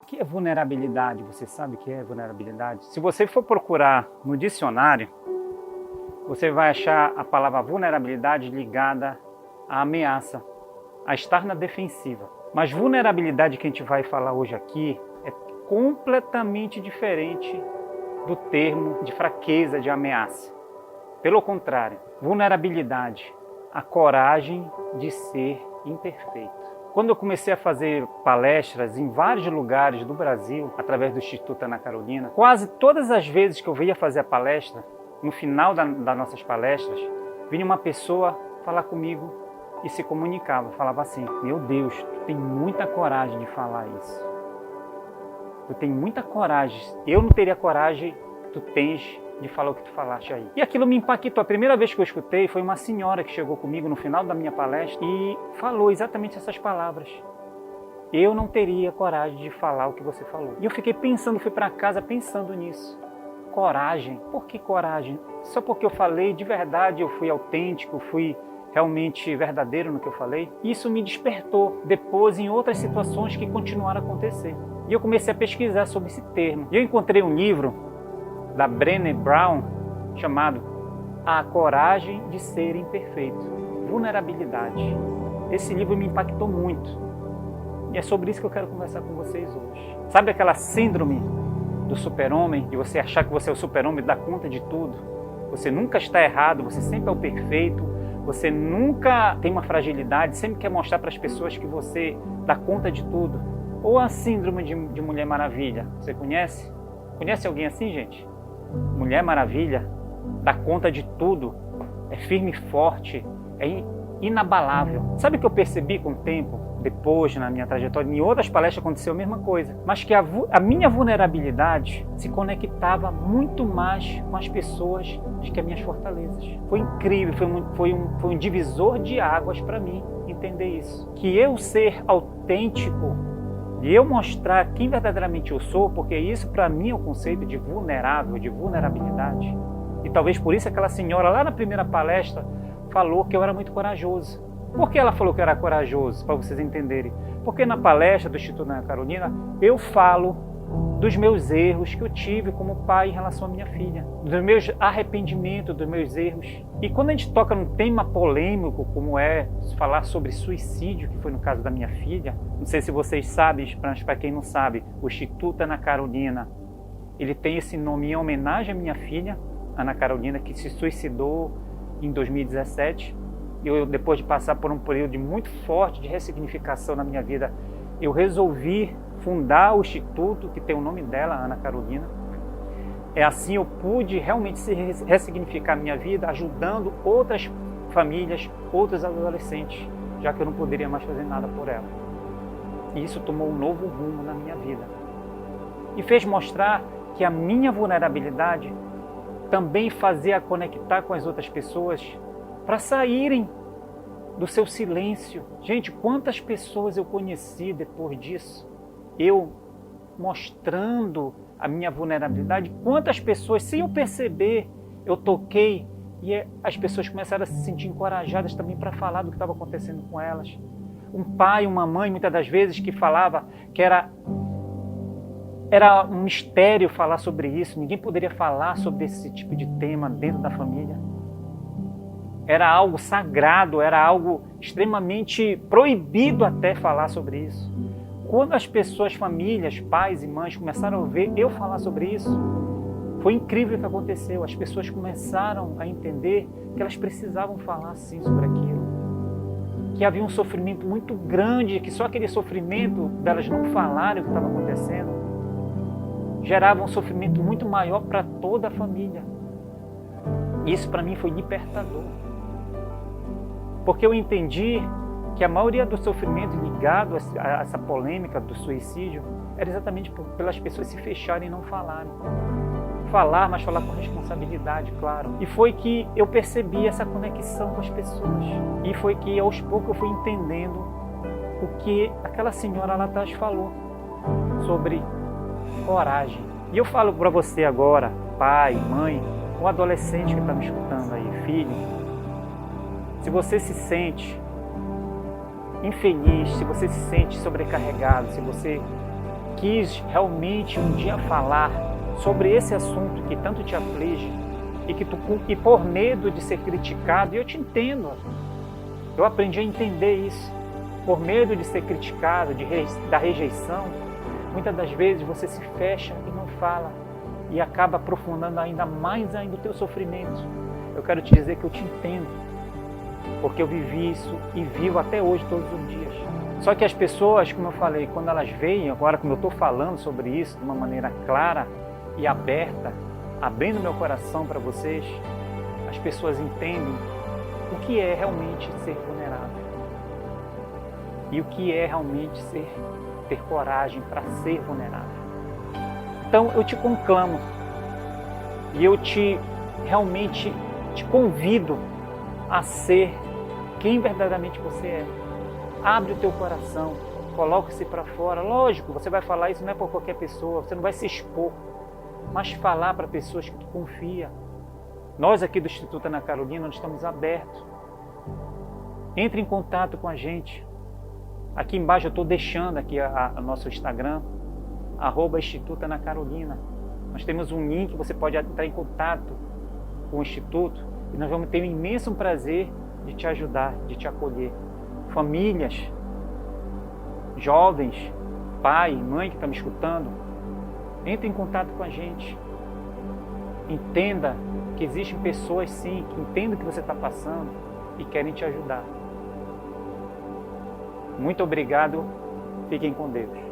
que é vulnerabilidade? Você sabe o que é vulnerabilidade? Se você for procurar no dicionário, você vai achar a palavra vulnerabilidade ligada à ameaça, a estar na defensiva. Mas vulnerabilidade que a gente vai falar hoje aqui é completamente diferente do termo de fraqueza, de ameaça. Pelo contrário, vulnerabilidade, a coragem de ser imperfeito. Quando eu comecei a fazer palestras em vários lugares do Brasil, através do Instituto Ana Carolina, quase todas as vezes que eu ia fazer a palestra, no final das nossas palestras, vinha uma pessoa falar comigo e se comunicava, falava assim: meu Deus, tu tem muita coragem de falar isso. Tu tem muita coragem. Eu não teria coragem que tu tens de falar o que tu falaste aí. E aquilo me impactou. A primeira vez que eu escutei foi uma senhora que chegou comigo no final da minha palestra e falou exatamente essas palavras. Eu não teria coragem de falar o que você falou. E eu fiquei pensando, fui para casa pensando nisso. Coragem. Por que coragem? Só porque eu falei de verdade, eu fui autêntico, fui realmente verdadeiro no que eu falei. Isso me despertou depois em outras situações que continuaram a acontecer. E eu comecei a pesquisar sobre esse termo. E eu encontrei um livro da Brené Brown, chamado A Coragem de Ser Imperfeito, Vulnerabilidade. Esse livro me impactou muito. E é sobre isso que eu quero conversar com vocês hoje. Sabe aquela síndrome do super-homem, de você achar que você é o super-homem, dá conta de tudo? Você nunca está errado, você sempre é o perfeito, você nunca tem uma fragilidade, sempre quer mostrar para as pessoas que você dá conta de tudo. Ou a síndrome de Mulher Maravilha, você conhece? Conhece alguém assim, gente? Mulher Maravilha dá conta de tudo, é firme e forte, é inabalável. Sabe o que eu percebi com o tempo, depois na minha trajetória, em outras palestras aconteceu a mesma coisa, mas que a minha vulnerabilidade se conectava muito mais com as pessoas do que as minhas fortalezas. Foi incrível, foi um divisor de águas para mim entender isso. Que eu ser autêntico, de eu mostrar quem verdadeiramente eu sou, porque isso para mim é o conceito de vulnerável, de vulnerabilidade. E talvez por isso aquela senhora lá na primeira palestra falou que eu era muito corajoso. Por que ela falou que eu era corajoso? Para vocês entenderem. Porque na palestra do Instituto Ana Carolina eu falo dos meus erros que eu tive como pai em relação à minha filha, dos meus arrependimentos, dos meus erros. E quando a gente toca num tema polêmico, como é falar sobre suicídio, que foi no caso da minha filha, não sei se vocês sabem, mas para quem não sabe, o Instituto Ana Carolina, ele tem esse nome em homenagem à minha filha, Ana Carolina, que se suicidou em 2017. Eu, depois de passar por um período muito forte de ressignificação na minha vida, eu resolvi fundar o instituto que tem o nome dela, Ana Carolina. É assim eu pude realmente ressignificar a minha vida, ajudando outras famílias, outros adolescentes, já que eu não poderia mais fazer nada por ela. E isso tomou um novo rumo na minha vida. E fez mostrar que a minha vulnerabilidade também fazia conectar com as outras pessoas para saírem do seu silêncio. Gente, quantas pessoas eu conheci depois disso? Eu mostrando a minha vulnerabilidade, quantas pessoas, sem eu perceber, eu toquei e as pessoas começaram a se sentir encorajadas também para falar do que estava acontecendo com elas. Um pai, uma mãe, muitas das vezes, que falava que era um mistério falar sobre isso, ninguém poderia falar sobre esse tipo de tema dentro da família. Era algo sagrado, era algo extremamente proibido até falar sobre isso. Quando as pessoas, famílias, pais e mães começaram a ver eu falar sobre isso, foi incrível o que aconteceu. As pessoas começaram a entender que elas precisavam falar sim sobre aquilo. Que havia um sofrimento muito grande, que só aquele sofrimento delas não falarem o que estava acontecendo gerava um sofrimento muito maior para toda a família. Isso para mim foi libertador. Porque eu entendi que a maioria do sofrimento ligado a essa polêmica do suicídio era exatamente pelas pessoas se fecharem e não falarem. Falar, mas falar com responsabilidade, claro. E foi que eu percebi essa conexão com as pessoas. E foi que aos poucos eu fui entendendo o que aquela senhora lá atrás falou sobre coragem. E eu falo para você agora, pai, mãe, ou adolescente que está me escutando aí, filho, se você se sente infeliz, se você se sente sobrecarregado, se você quis realmente um dia falar sobre esse assunto que tanto te aflige e por medo de ser criticado, e eu te entendo, eu aprendi a entender isso, por medo de ser criticado, da rejeição, muitas das vezes você se fecha e não fala e acaba aprofundando ainda mais o teu sofrimento. Eu quero te dizer que eu te entendo, porque eu vivi isso e vivo até hoje todos os dias. Só que as pessoas, como eu falei, quando elas veem, agora como eu estou falando sobre isso de uma maneira clara e aberta, abrindo meu coração para vocês, as pessoas entendem o que é realmente ser vulnerável e o que é realmente ter coragem para ser vulnerável. Então eu te conclamo e eu realmente te convido a ser quem verdadeiramente você é. Abre o teu coração, coloque-se para fora. Lógico, você vai falar isso não é por qualquer pessoa, você não vai se expor, mas falar para pessoas que tu confia. Nós aqui do Instituto Ana Carolina, nós estamos abertos. Entre em contato com a gente. Aqui embaixo eu estou deixando aqui o nosso Instagram, @Instituto Ana Carolina. Nós temos um link, você pode entrar em contato com o Instituto e nós vamos ter um imenso prazer de te ajudar, de te acolher. Famílias, jovens, pai, mãe que está me escutando, entre em contato com a gente. Entenda que existem pessoas sim, que entendem o que você está passando e querem te ajudar. Muito obrigado, fiquem com Deus.